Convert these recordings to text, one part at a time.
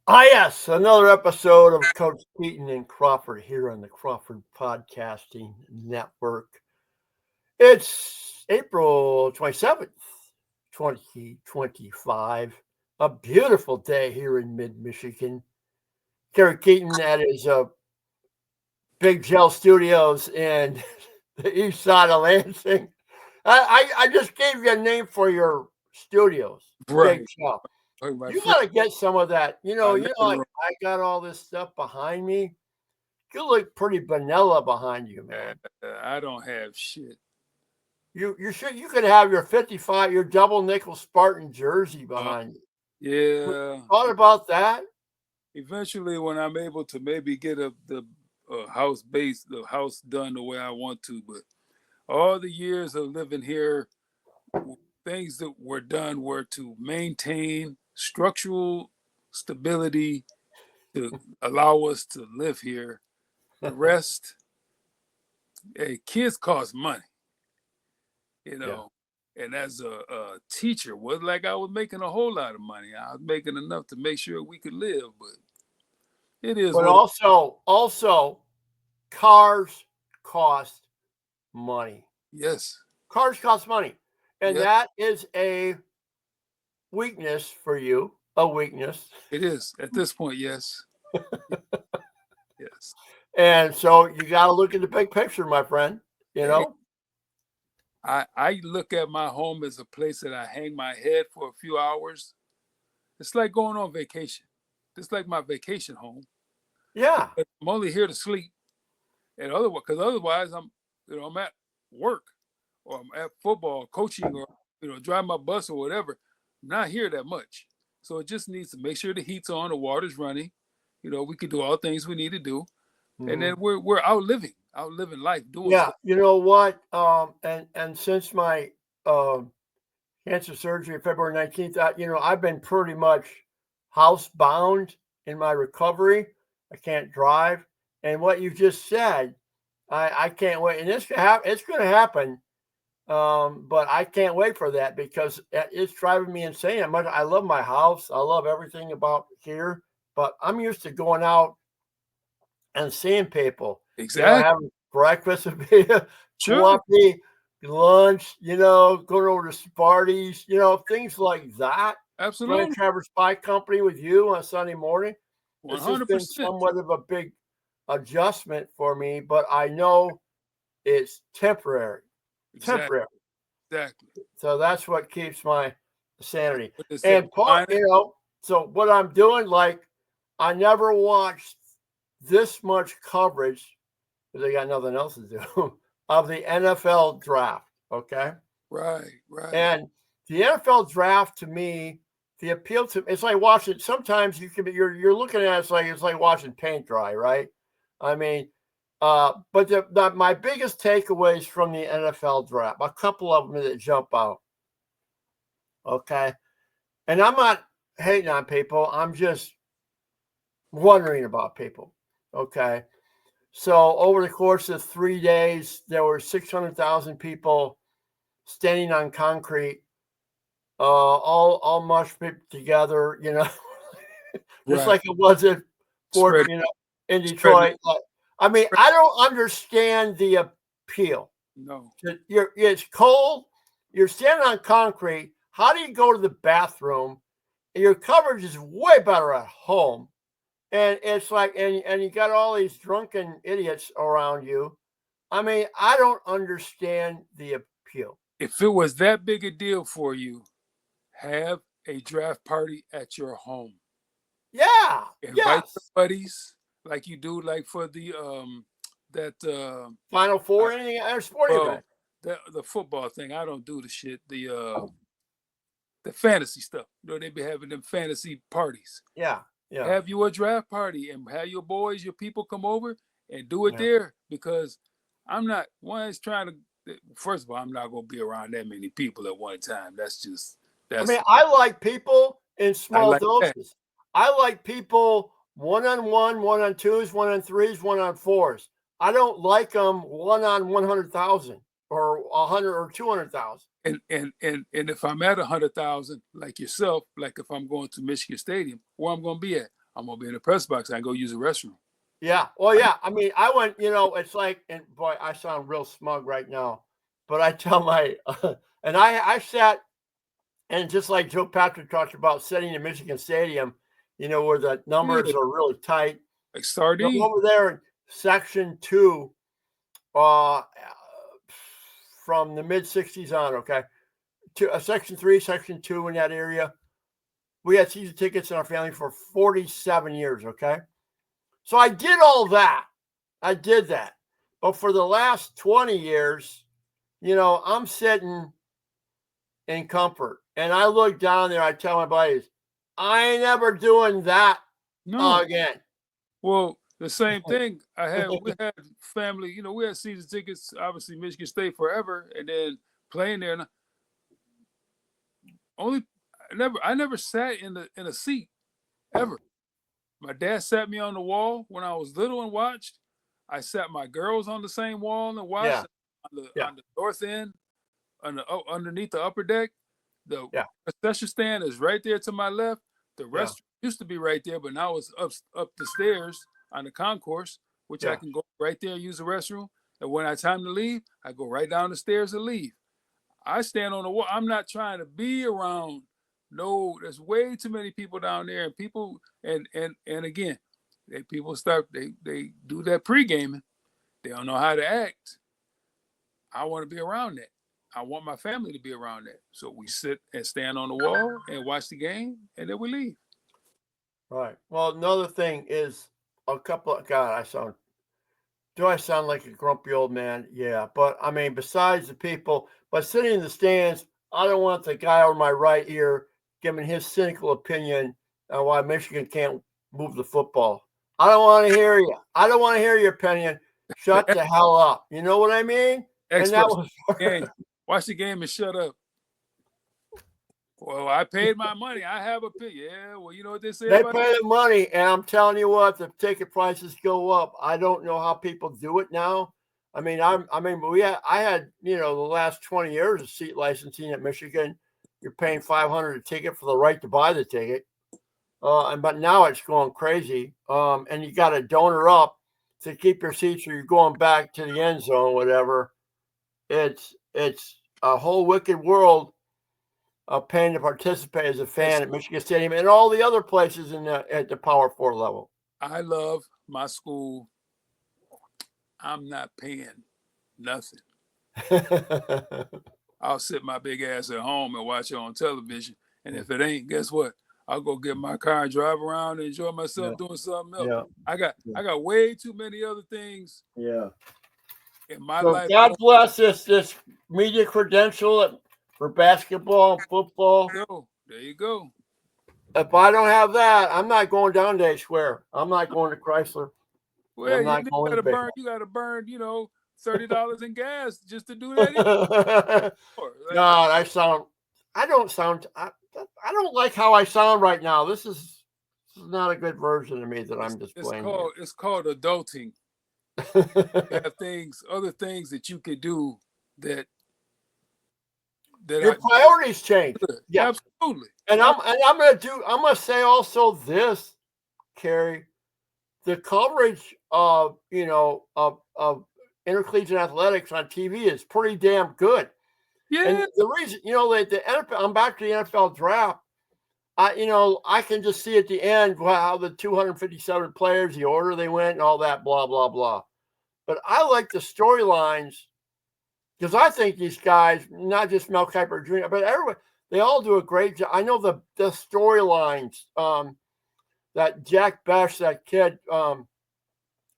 Ah, yes, another episode of Coach Keyton and Crawford here on the Crawford Podcasting Network. It's April 27th, 2025. A beautiful day here in mid-Michigan. Kerry Keyton at his Big Gel Studios in the east side of Lansing. I just gave you a name for your studios, Big Right. Gel. My You friend, got to get some of that. living Like room. I got all this stuff behind me. You look pretty vanilla behind you, man. I don't have shit. You could have your 55, your double nickel Spartan jersey Uh, behind you. yeah. Thought about that? Eventually, when I'm able to maybe get the house done the way I want to, but all the years of living here, things that were done were to maintain structural stability to allow us to live here. The rest, hey, kids cost money, you Yeah. know. And as a teacher, was like I was making a whole lot of money. I was making enough to make sure we could live, but it is But what it also, cars cost money. Yes. Cars cost money, and Yes, that is a weakness for you. A weakness, it is. At this point, yes. Yes. and so you got to look at the big picture, my friend. You Hey, know. I look at my home as a place that I hang my head for a few hours. It's like going on vacation. It's like my vacation home. Yeah. But I'm only here to sleep, and otherwise I'm at work or I'm at football coaching or driving my bus or whatever. I'm not here that much, so it just needs to make sure the heat's on, the water's running. We can do all things we need to do, and then Mhm. we're outliving life doing Yeah, stuff. you know what? And since my cancer surgery February 19th, I've been pretty much housebound in my recovery. I can't drive, and what you just said, I can't wait. And it's going to happen. But I can't wait for that because it's driving me insane. I love my house. I love everything about here, but I'm used to going out and seeing people, Exactly. having breakfast with me, Sure. coffee, lunch, going over to parties, things like that. Running Absolutely. Traverse Pie Company with you on Sunday morning. One This has hundred been percent. somewhat of a big adjustment for me, but I know it's temporary. Exactly. Temporary. Exactly. So that's what keeps my sanity. What they say, And part, minus. so what I'm doing, like, I never watched this much coverage because they got nothing else to do of the NFL draft. Okay. Right. Right. And the NFL draft to me, the appeal to it's like watching. Sometimes you can be you're looking at it's like watching paint dry, right? I mean, but my biggest takeaways from the NFL draft, a couple of them that jump out. Okay, and I'm not hating on people. I'm just wondering about people. Okay, so over the course of 3 days, there were 600,000 people standing on concrete, all mushed together, just Right. like it was at Fort, Spread. in Spread. Detroit. I mean, I don't understand the appeal. No. It's cold. You're standing on concrete. How do you go to the bathroom? Your coverage is way better at home. And it's like, and you got all these drunken idiots around you. I mean, I don't understand the appeal. If it was that big a deal for you, have a draft party at your home. Yeah. Invite your Yes. buddies like you do, like for the that Final I, Four, anything, or sporting well event. the football thing. I don't do the shit. The fantasy stuff. They be having them fantasy parties. Yeah. Yeah. Have you a draft party and have your boys, your people come over and do it Yeah. there, because I'm not one is trying to. First of all, I'm not going to be around that many people at one time. I mean, That's I like people in I small like that. doses. I like people one on twos, one on threes, one on fours. I don't like them one on 100,000 or 100 or 200,000. And if I'm at 100,000, like yourself, like if I'm going to Michigan Stadium, where I'm going to be at I'm gonna be in the press box. I go use the restroom. Yeah. Well, yeah. I mean, I went, it's like, and boy, I sound real smug right now, but I tell my, and I sat, and just like Joe Patrick talked about sitting in Michigan Stadium, where the numbers are really tight. Like sardine. Over there in section 2, from the mid 60s on, okay, to section 3, section 2 in that area. We had season tickets in our family for 47 years, okay? So I did all that. I did that. But for the last 20 years, I'm sitting in comfort. And I look down there, I tell my buddies, I ain't never doing that again. Well, the same thing. We had family, we had season tickets, obviously Michigan State forever, and then playing there. And I never sat in a seat ever. My dad sat me on the wall when I was little and watched. I sat my girls on the same wall and watched on the north end, underneath the upper deck. The concession stand is right there to my left. The restroom used to be right there, but now it's up the stairs on the concourse, which I can go right there and use the restroom. And when it's time to leave, I go right down the stairs and leave. I stand on the wall. I'm not trying to be around. No, there's way too many people down there, and people and again, people they do that pre-gaming. They don't know how to act. I want to be around that. I want my family to be around that. So we sit and stand on the wall and watch the game, and then we leave. Right. Well, another thing is do I sound like a grumpy old man? Yeah. But I mean, besides the people, but sitting in the stands, I don't want the guy over my right ear giving his cynical opinion on why Michigan can't move the football. I don't want to hear you. I don't want to hear your opinion. Shut the hell up. You know what I mean? And that was watch the game and shut up. Well, I paid my money. I have a opinion. Yeah, well, you know what they say. They pay the money, and I'm telling you what, the ticket prices go up. I don't know how people do it now. I mean, I had the last 20 years of seat licensing at Michigan. You're paying $500 a ticket for the right to buy the ticket, but now it's going crazy. And you got to donor up to keep your seats, or you're going back to the end zone, whatever. It's a whole wicked world of paying to participate as a fan at Michigan Stadium and all the other places at the Power 4 level. I love my school. I'm not paying nothing. I'll sit my big ass at home and watch it on television. And if it ain't, guess what? I'll go get my car and drive around and enjoy myself doing something else. Yeah. I got way too many other things. Yeah. In my life. God bless this media credential for basketball and football. There you go. If I don't have that, I'm not going down to Square. I'm not going to Chrysler. Well, you got to burn, $30 in gas just to do that. God, I don't like how I sound right now. This is not a good version of me that I'm displaying. It's called adulting. You have other things that you could do that your priorities change. Yeah, absolutely. And I'm gonna say also this, Kerry, the coverage of intercollegiate athletics on TV is pretty damn good. Yeah. And the reason, the NFL, I'm back to the NFL draft. I can just see at the end how the 257 players, the order they went, and all that, blah, blah, blah. But I like the storylines because I think these guys, not just Mel Kiper Jr., but everyone, they all do a great job. I know the storylines that Jack Besh, that kid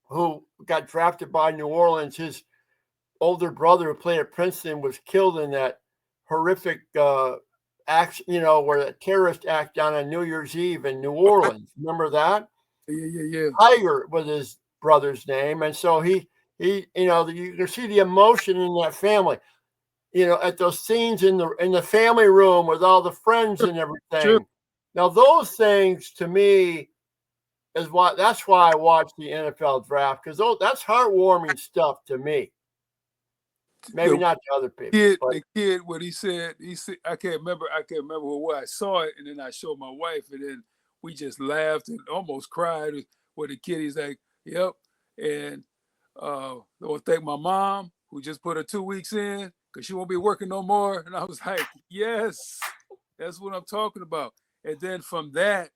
who got drafted by New Orleans, his older brother who played at Princeton was killed in that horrific act, where the terrorist act down on New Year's Eve in New Orleans. Remember that? Yeah. Tiger was his brother's name. And so you can see the emotion in that family, at those scenes in the family room with all the friends and everything. Sure. Now, those things to me that's why I watch the NFL draft, because that's heartwarming stuff to me. Maybe not to other people. The kid, what he said, I can't remember what I saw it, and then I showed my wife, and then we just laughed and almost cried with the kid. He's like, yep. And I want to thank my mom who just put her 2 weeks in because she won't be working no more. And I was like, yes, that's what I'm talking about. And then from that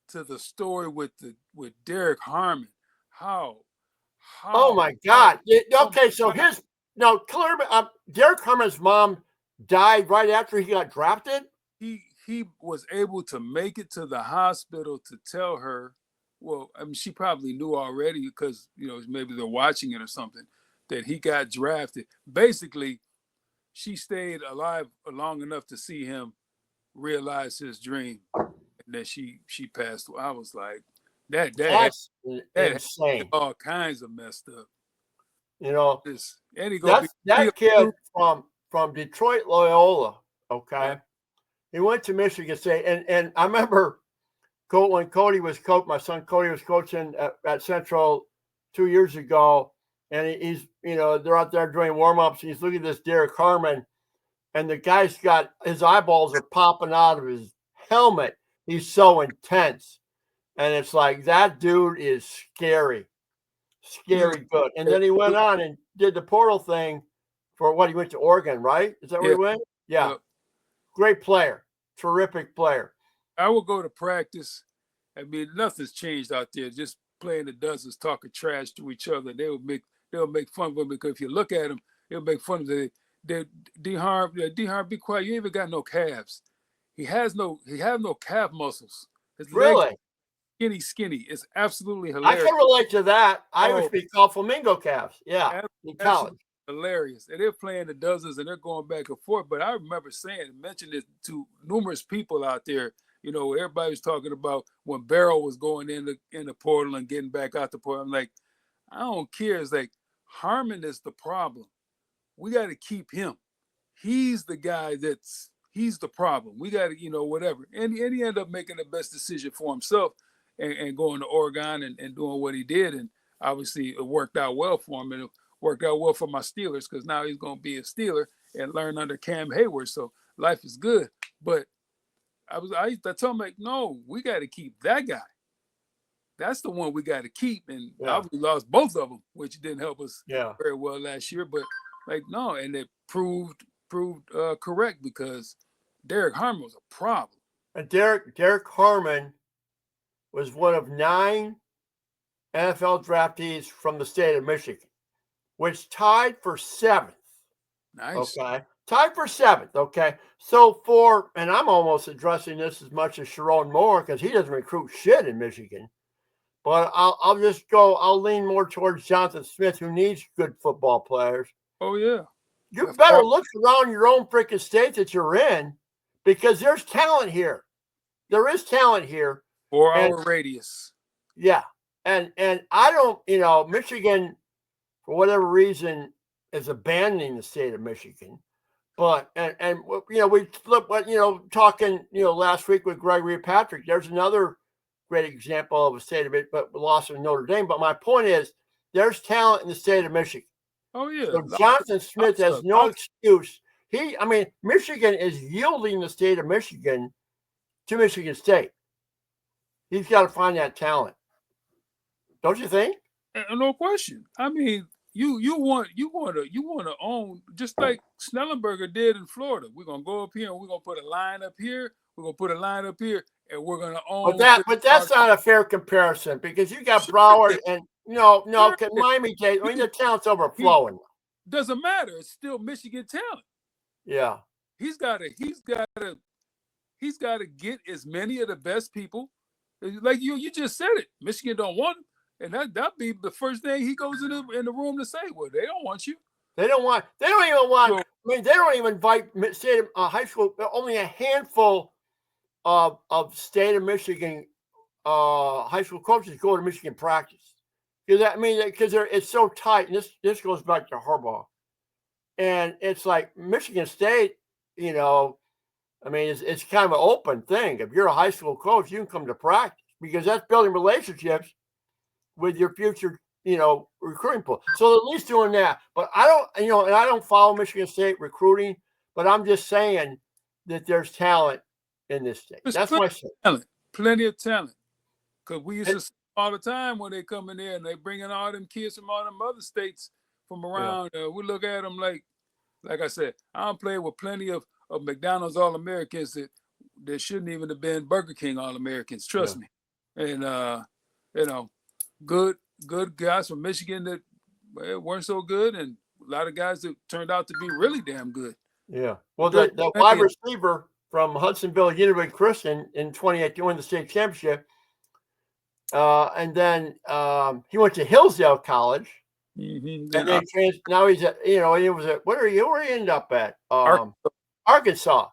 to the story with Derek Harmon, how Oh my God. Okay, so Derek Harmon's mom died right after he got drafted. He was able to make it to the hospital to tell her. Well, I mean, she probably knew already because, maybe they're watching it or something, that he got drafted. Basically, she stayed alive long enough to see him realize his dream, and then she passed away. I was like, That's insane. All kinds of messed up. That kid from Detroit Loyola, okay? Yeah. He went to Michigan State, and I remember when Cody was my son Cody was coaching at Central 2 years ago, and he's, they're out there doing warm-ups, and he's looking at this Derek Harmon, and the guy's got his eyeballs are popping out of his helmet. He's so intense. And it's like, that dude is scary good. And then he went on and did the portal thing for what he went to Oregon, right? Is that where he went? Yeah. Great player. Terrific player. I will go to practice. I mean, nothing's changed out there. Just playing the dozens, talking trash to each other. They'll make fun of them because if you look at them, they'll make fun of them. D-Harm, be quiet. You ain't even got no calves. He has no calf muscles. His really? Skinny. It's absolutely hilarious. I can relate to that. I used to be called flamingo calves. Yeah, in college. Hilarious. And they're playing the dozens and they're going back and forth. But I remember mentioning it to numerous people out there. Everybody was talking about when Barrow was going in the portal and getting back out the portal. I'm like, I don't care. It's like Harmon is the problem. We got to keep him. He's the guy he's the problem. We got to, whatever. And he ended up making the best decision for himself and going to Oregon and doing what he did. And obviously it worked out well for him. And it worked out well for my Steelers because now he's going to be a Steeler and learn under Cam Hayward. So life is good. But I told him, like, no, we got to keep that guy. That's the one we got to keep. And we lost both of them, which didn't help us very well last year. But no, and it proved correct because Derek Harmon was a problem. And Derek Harmon was one of 9 NFL draftees from the state of Michigan, which tied for 7th. Nice. Okay. Tied for 7th. Okay. So and I'm almost addressing this as much as Sharon Moore because he doesn't recruit shit in Michigan. But I'll lean more towards Jonathan Smith, who needs good football players. Oh, yeah. You better look around your own freaking state that you're in because there's talent here. There is talent here. 4-hour radius. Yeah. And I don't, Michigan, for whatever reason, is abandoning the state of Michigan. But, we look, talking, last week with Gregory Patrick, there's another great example of a state of it, but lost in Notre Dame. But my point is, there's talent in the state of Michigan. Oh, yeah. So Jonathan Smith has no excuse. Michigan is yielding the state of Michigan to Michigan State. He's got to find that talent. Don't you think? No question. I mean, you want to own, just like Snellenberger did in Florida. We're gonna go up here and we're gonna put a line up here. We're gonna put a line up here, and we're gonna own. But that's not a fair comparison because you got Broward and Miami-Dade. I mean, the talent's overflowing. Doesn't matter. It's still Michigan talent. Yeah. He's got to get as many of the best people. Like you just said it. Michigan don't want him. And that'd be the first thing he goes in the room to say. Well, they don't want you. They don't even want. They don't even invite state high school. Only a handful of state of Michigan high school coaches go to Michigan practice. Because it's so tight. And this goes back to Harbaugh, and it's like Michigan State. It's kind of an open thing. If you're a high school coach, you can come to practice because that's building relationships with your future, recruiting pool. So at least doing that. But I don't, and I don't follow Michigan State recruiting, but I'm just saying that there's talent in this state. That's my saying. plenty of talent. Because we used to see all the time when they come in there and they bring in all them kids from all them other states from around. We look at them like I said, I'm playing with plenty of McDonald's All-Americans that shouldn't even have been Burger King All-Americans. Trust me. And, good guys from Michigan that weren't so good, and a lot of guys that turned out to be really damn good. Yeah. Well, the wide receiver from Hudsonville Union Christian in 2018 won the state championship. And then he went to Hillsdale College. Mm-hmm. And then now he's at, he was at, where he ended up at? Arkansas.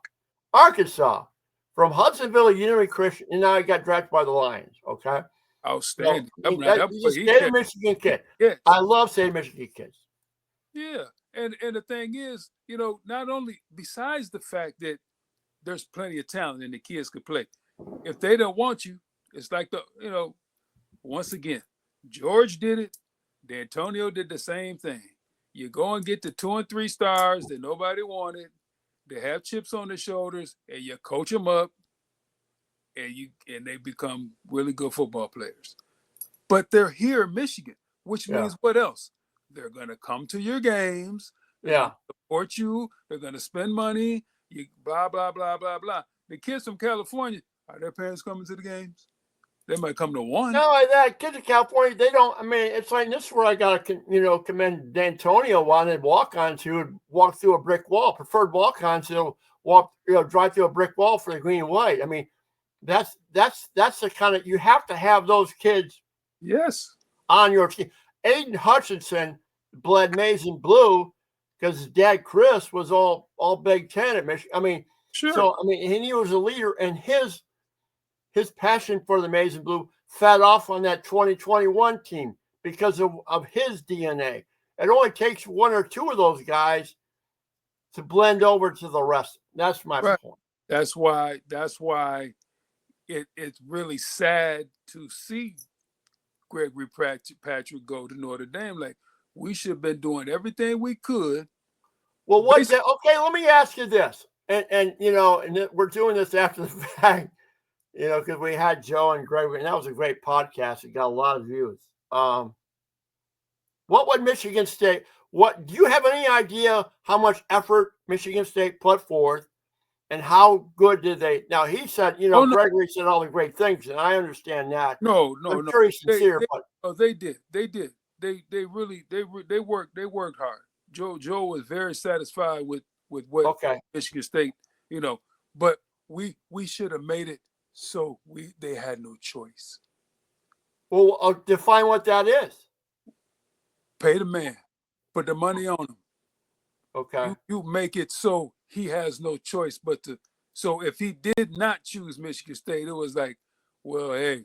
From Hudsonville Union Christian, and now he got drafted by the Lions. Okay. Outstanding. So, he's a state of Michigan kid. Yes. I love state of Michigan kids. Yeah. And the thing is, not only besides the fact that there's plenty of talent and the kids could play, if they don't want you, it's like once again, George did it. D'Antonio did the same thing. You go and get the 2 and 3 stars that nobody wanted. They have chips on their shoulders, and you coach them up, and they become really good football players. But they're here in Michigan, which means what else? They're gonna come to your games. They're support you. They're gonna spend money. You blah blah blah blah blah. The kids from California, are their parents coming to the games? They might come to one. No, that kids in California, they don't. I mean, it's like this is where I gotta, commend D'Antonio wanted walk-ons who would walk through a brick wall. Preferred walk-ons who walk, drive through a brick wall for the green and white. I mean, that's the kind of, you have to have those kids. Yes. On your team. Aiden Hutchinson bled maize and blue because his dad Chris was all Big Ten at Michigan. I mean, sure. So and he was a leader, and his passion for the maize and blue fed off on that 2021 team because of his DNA. It only takes 1 or 2 of those guys to blend over to the rest. That's my point. That's why it's really sad to see Gregory Patrick go to Notre Dame. Like, we should have been doing everything we could. Well, okay, let me ask you this. And we're doing this after the fact, because we had Joe and Gregory, and that was a great podcast. It got a lot of views. What would Michigan State, do you have any idea how much effort Michigan State put forth and how good did they? Now, he said, Gregory said all the great things, and I understand that. No. I'm very sincere, but they did. They worked hard. Joe was very satisfied with what Michigan State, but we should have made it so they had no choice. Well, define what that is. Pay the man, put the money on him. Okay. You make it so he has no choice but to. So if he did not choose Michigan State, it was like, well, hey,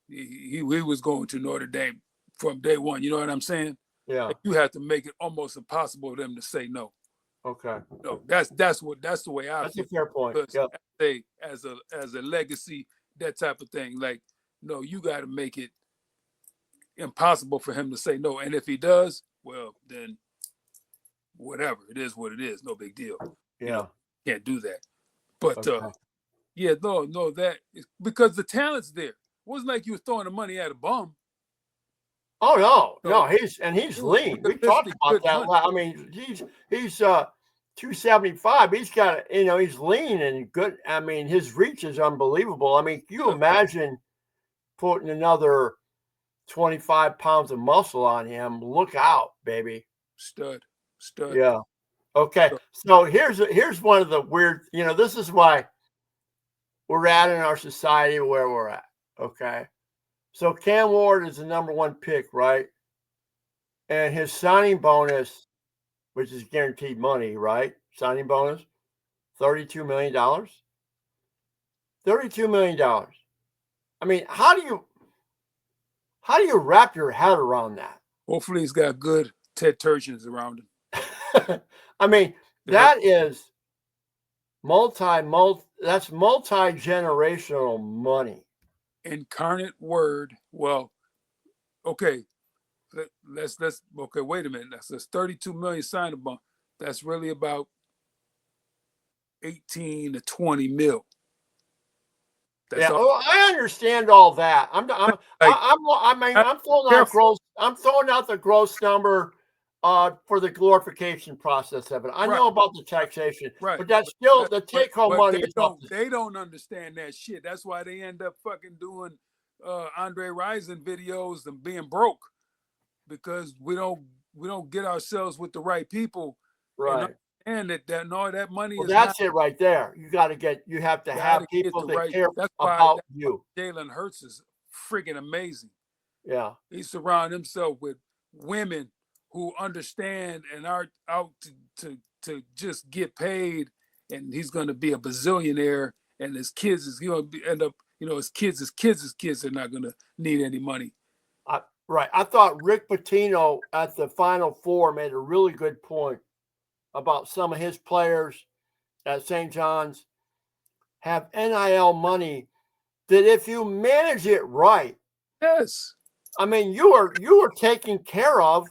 he was going to Notre Dame from day one. You know what I'm saying? Yeah. Like, you have to make it almost impossible for them to say no. Okay. No, that's the way I feel. That's a fair point. As a legacy, that type of thing. Like, no, you got to make it impossible for him to say no. And if he does, well, then whatever. It is what it is. No big deal. Yeah. Can't do that. But no, that is because the talent's there. It wasn't like you were throwing the money at a bum. Oh no, he's lean. We talked about that. I mean, he's 275. He's got, he's lean and good. I mean, his reach is unbelievable. I mean, can you imagine putting another 25 pounds of muscle on him? Look out, baby. Stud. Yeah. Okay. So here's one of the weird, this is why we're at in our society where we're at. Okay. So Cam Ward is the number 1 pick, right? And his signing bonus, which is guaranteed money, right? Signing bonus, $32 million. $32 million. I mean, how do you wrap your head around that? Hopefully he's got good Ted Turgeons around him. I mean, that is that's multi-generational money. Incarnate word. Well, okay. Let's okay, wait a minute. That's 32 million signing bonus. That's really about 18 to 20 mil. That's all. Well, I understand all that. Like, I'm throwing out careful. gross. I'm throwing out the gross number for the glorification process of it. I Right. know about the taxation, Right. but that's still the take home money is up. They don't understand that shit. That's why they end up fucking doing Andre Rison videos and being broke, because we don't get ourselves with the right people, Right. and that money Well, is not. that's it right there. You have to have Gotta get people the that right. care That's about why you. Jalen Hurts is freaking amazing. Yeah. He surrounds himself with women who understand and are out to just get paid, and he's going to be a bazillionaire, and his kids is going to end up, his kids are not going to need any money. Right. I thought Rick Pitino at the Final Four made a really good point about some of his players at St. John's have NIL money that if you manage it right, yes, I mean, you are taken care of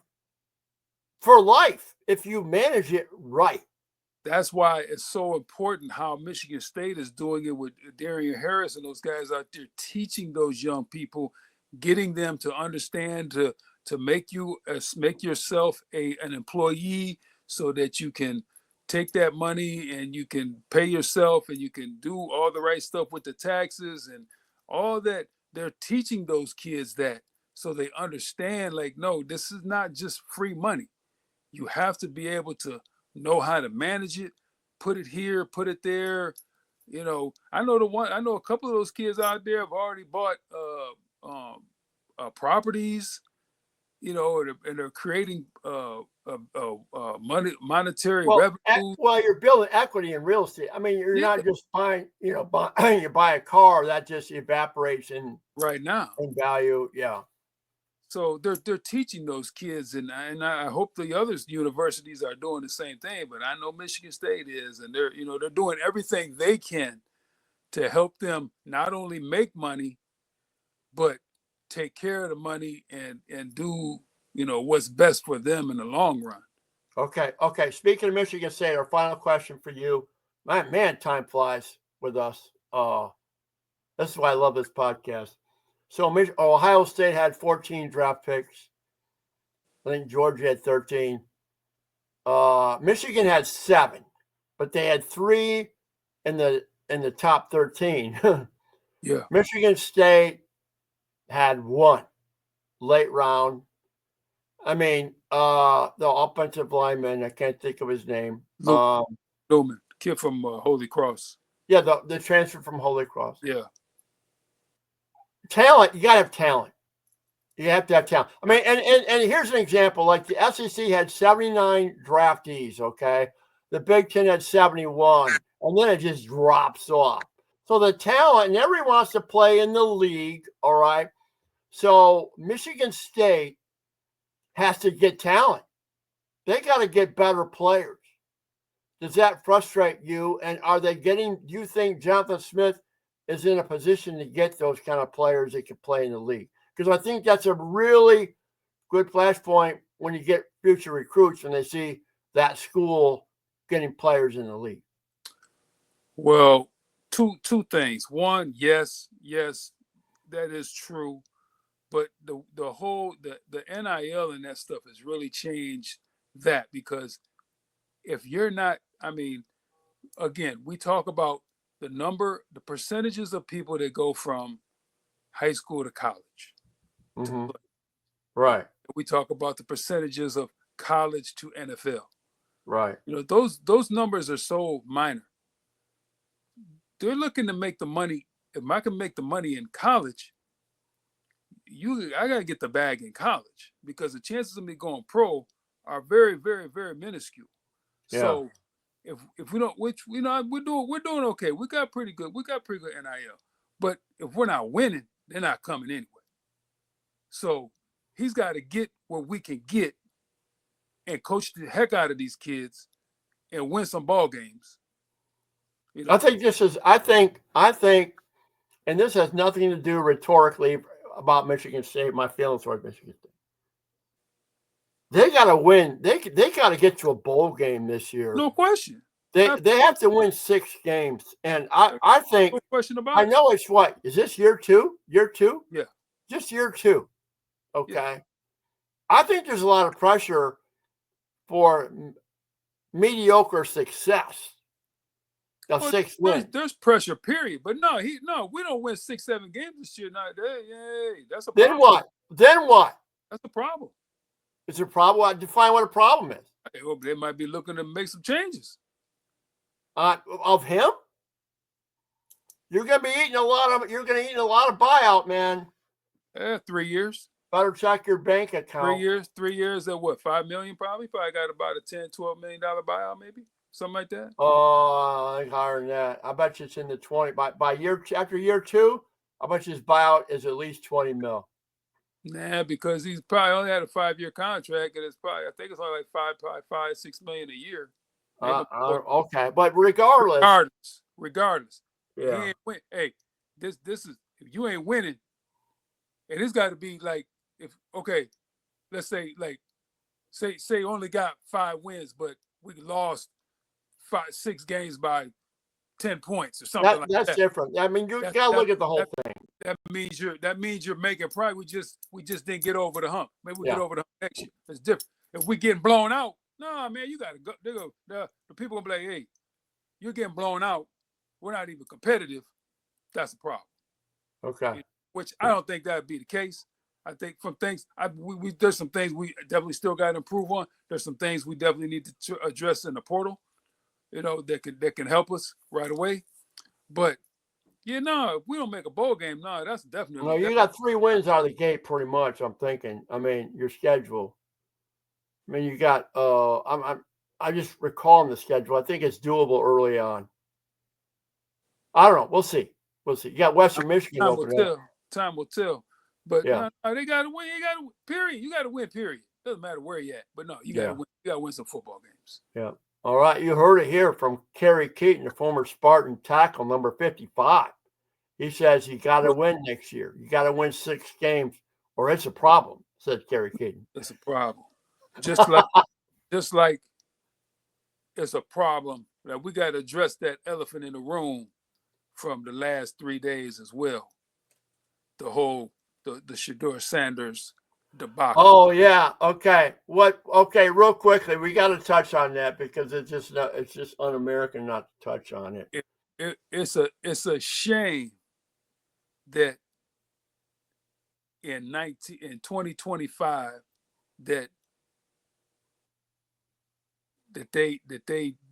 for life if you manage it right. That's why it's so important how Michigan State is doing it with Darian Harris and those guys out there, teaching those young people, getting them to understand, to make yourself an employee, so that you can take that money and you can pay yourself and you can do all the right stuff with the taxes and all that. They're teaching those kids that, so they understand, like, no, this is not just free money. You have to be able to know how to manage it, put it here, put it there. I know a couple of those kids out there have already bought properties, and they're creating monetary revenue. Well, you're building equity in real estate. I mean, you're not just buying, you buy a car that just evaporates in right now in value. Yeah. So they're teaching those kids, and I hope the other universities are doing the same thing. But I know Michigan State is, and they're doing everything they can to help them not only make money, but take care of the money and do what's best for them in the long run. Okay. Speaking of Michigan State, our final question for you. Man, time flies with us. This is why I love this podcast. So Ohio State had 14 draft picks. I think Georgia had 13. Michigan had 7, but they had 3 in the top 13. Yeah. Michigan State had 1 late round. I mean, the offensive lineman, I can't think of his name. Newman, kid from Holy Cross. Yeah, the transfer from Holy Cross. Yeah. Talent, you got to have talent. You have to have talent. I mean, and here's an example. Like the SEC had 79 draftees, okay? The Big Ten had 71, and then it just drops off. So the talent, and everyone wants to play in the league, all right? So Michigan State has to get talent. They got to get better players. Does that frustrate you? And do you think Jonathan Smith is in a position to get those kind of players that can play in the league? Because I think that's a really good flashpoint when you get future recruits and they see that school getting players in the league. Well, two things. One, yes, that is true. But the whole NIL and that stuff has really changed that, because if you're not, I mean, again, we talk about the percentages of people that go from high school to college. Mm-hmm. Right. We talk about the percentages of college to NFL. Right. Those numbers are so minor. They're looking to make the money. If I can make the money in college, I gotta get the bag in college, because the chances of me going pro are very, very, very minuscule. Yeah. So if we don't, which we're doing okay. We got pretty good NIL. But if we're not winning, they're not coming anyway. So he's got to get what we can get and coach the heck out of these kids and win some ball games. I think, and this has nothing to do rhetorically about Michigan State, my feelings toward Michigan State. They got to win. They got to get to a bowl game this year. No question. They have to win 6 games, and I think, No question about I it. know it's what is this year 2? Year 2? Yeah. Just year 2. Okay. Yeah. I think there's a lot of pressure for mediocre success. Of 6 wins. There's pressure, period. But no, we don't win 6, 7 games this year. Not that's a Then problem. what? Then what? That's a problem. Is there a problem? I define what a problem is. They might be looking to make some changes. Of him? You're gonna be eating a lot of buyout, man. 3 years. Better check your bank account. 3 years at what? $5 million probably. Probably got about a $10, $12 million buyout, maybe something like that. Oh, I think higher than that. I bet you it's in the 20 by year after year 2. I bet you his buyout is at least 20 mil. Nah, because he's probably only had a 5-year contract, and it's probably I think it's only like $5, $6 million a year. Okay, but regardless, yeah. He ain't win. Hey, this is if you ain't winning, and it's got to be like let's say like say only got 5 wins, but we lost 6 games by 10 points or something like that. That's different. I mean, you gotta look at the whole thing. That means you're making progress. We just didn't get over the hump. Maybe we get over the hump next year. It's different. If we getting blown out, no, man, you gotta go. The people gonna be like, hey, you're getting blown out. We're not even competitive. That's a problem. Okay. Which I don't think that'd be the case. I think from things there's some things we definitely still got to improve on. There's some things we definitely need to address in the portal, that can help us right away. But if we don't make a bowl game, that's definitely. No, you got 3 wins out of the gate, pretty much. I'm thinking. I mean, your schedule. I mean, you got. I just recalling the schedule. I think it's doable early on. I don't know. We'll see. You got Western Michigan over there. Time will tell. But they got to win. You got to period. You got to win. Period. Doesn't matter where you at. But no, you got to win. You got to win some football games. Yeah. All right. You heard it here from Kerry Keyton, the former Spartan tackle, number 55. He says you got to win next year. You got to win 6 games, or it's a problem. Said Kerry Keyton. It's a problem. Just like it's a problem that we got to address that elephant in the room from the last 3 days as well. The whole the Shedeur Sanders debacle. Oh yeah. Okay. Okay. Real quickly, we got to touch on that because it's just un-American not to touch on it. It's a shame that in 2025 that they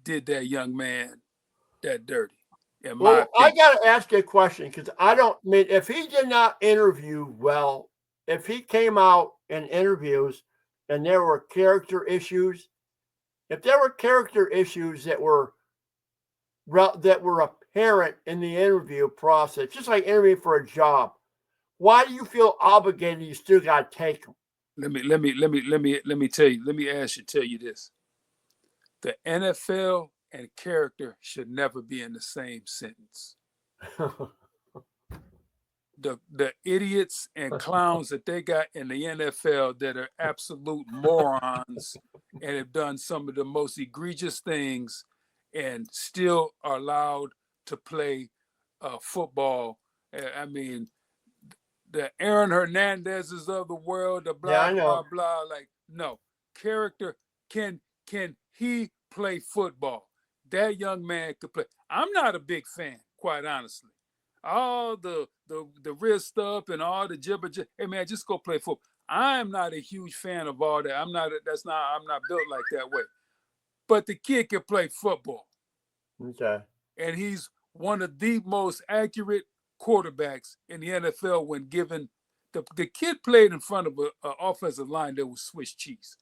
did that young man that dirty. Well, I got to ask you a question because if he did not interview well, if he came out in interviews and there were character issues, that were apparent in the interview process, just like interviewing for a job, why do you feel obligated you still got to take them? Let me tell you this. The NFL and character should never be in the same sentence. The idiots and clowns that they got in the NFL that are absolute morons and have done some of the most egregious things and still are allowed to play football. I mean, the Aaron Hernandezes of the world, the blah, blah, blah. Like, no. Character, can he play football? That young man could play. I'm not a big fan, quite honestly. All the wrist stuff and all the jibber. Hey man, just go play football. I'm not a huge fan of all that. I'm not built like that way. But the kid can play football. Okay. And he's one of the most accurate quarterbacks in the NFL when given. The kid played in front of an offensive line that was Swiss cheese.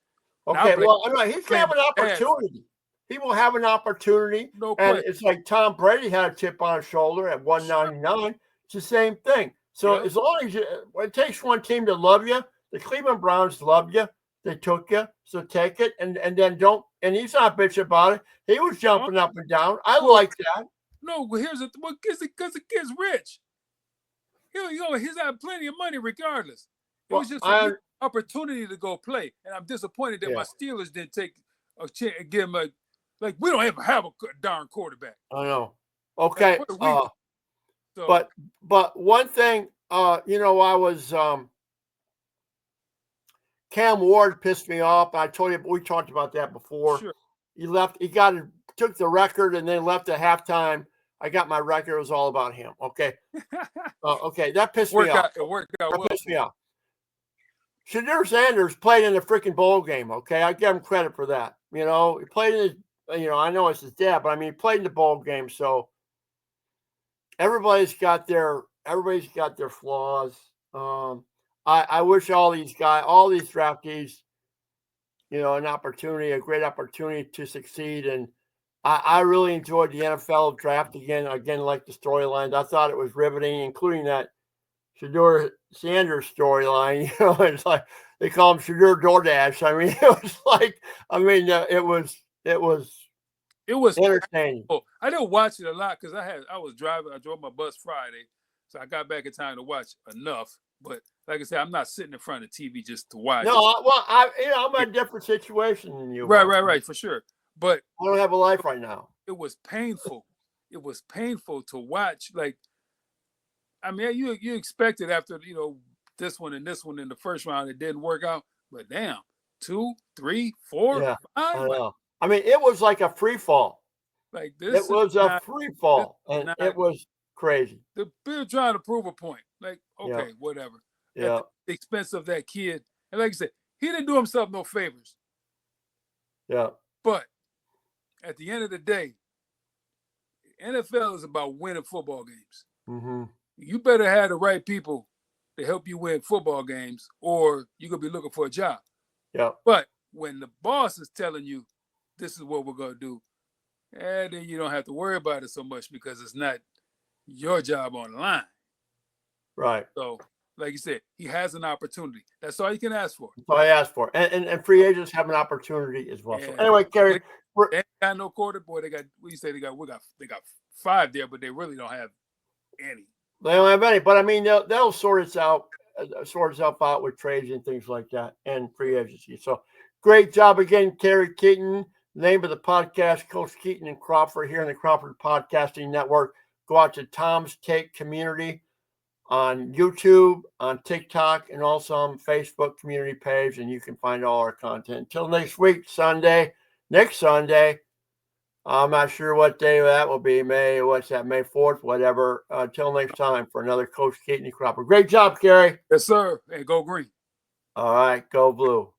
Okay, he's going to have an opportunity. He will have an opportunity. No and question. It's like Tom Brady had a chip on his shoulder at 199. It's the same thing. So as long as it takes one team to love you, the Cleveland Browns love you. They took you, so take it, and then don't. And he's not bitching about it. He was jumping up and down. I like that. No, but here's because the kid's rich. He's had plenty of money regardless. It was just an opportunity to go play, and I'm disappointed that my Steelers didn't take a chance, give him Like we don't ever have a darn quarterback. I know. Okay. Like, what are we so, but one thing, you know, I was Cam Ward pissed me off. I told you we talked about that before. sure. He left. Took the record and then left at halftime. I got my record. It was all about him. Okay. Okay. That pissed me off. It worked out That well. pissed me off. Shadur Sanders played in the freaking bowl game. Okay. I give him credit for that. You know, he played in his, you know, I know it's his dad, but I mean, he played in the bowl game. So everybody's got their flaws. I wish all these draftees, you know, a great opportunity to succeed. And I really enjoyed the NFL draft again, like the storylines. I thought it was riveting, including that Shadur Sanders storyline. You know, it's like they call him Shadur DoorDash. I mean, it was entertaining. I didn't watch it a lot because I drove my bus Friday, so I got back in time to watch enough. But like I said, I'm not sitting in front of TV just to watch. No, I'm in a different situation than you. Right, for sure. But I don't have a life right now. It was painful. It was painful to watch. Like, I mean, you expected after, you know, this one and this one in the first round, it didn't work out. But damn, 2, 3, 4, 5. I know. I mean, it was like a free fall. Like this, it was a free fall, and it was crazy. They're trying to prove a point. Like, okay, whatever. Yeah. At the expense of that kid, and like I said, he didn't do himself no favors. Yeah. But at the end of the day, NFL is about winning football games. Mm-hmm. You better have the right people to help you win football games, or you're gonna be looking for a job. Yeah. But when the boss is telling you this is what we're gonna do, then you don't have to worry about it so much because it's not your job on the line. Right. So, like you said, he has an opportunity. That's all you can ask for. That's all I asked for. And free agents have an opportunity as well. Yeah. So anyway, Kerry, they got no quarter. Boy, they got. What you say? They got 5 there, but they really don't have any. They don't have any. But I mean, they'll sort itself out with trades and things like that, and free agency. So great job again, Kerry Keyton. Name of the podcast, Coach Keyton and Crawford here in the Crawford Podcasting Network. Go out to Tom's Take Community on YouTube, on TikTok, and also on Facebook community page, and you can find all our content. Until next week, next Sunday, I'm not sure what day that will be, May 4th, whatever. Until next time for another Coach Keyton and Crawford. Great job, Kerry. Yes, sir. And go green. All right, go blue.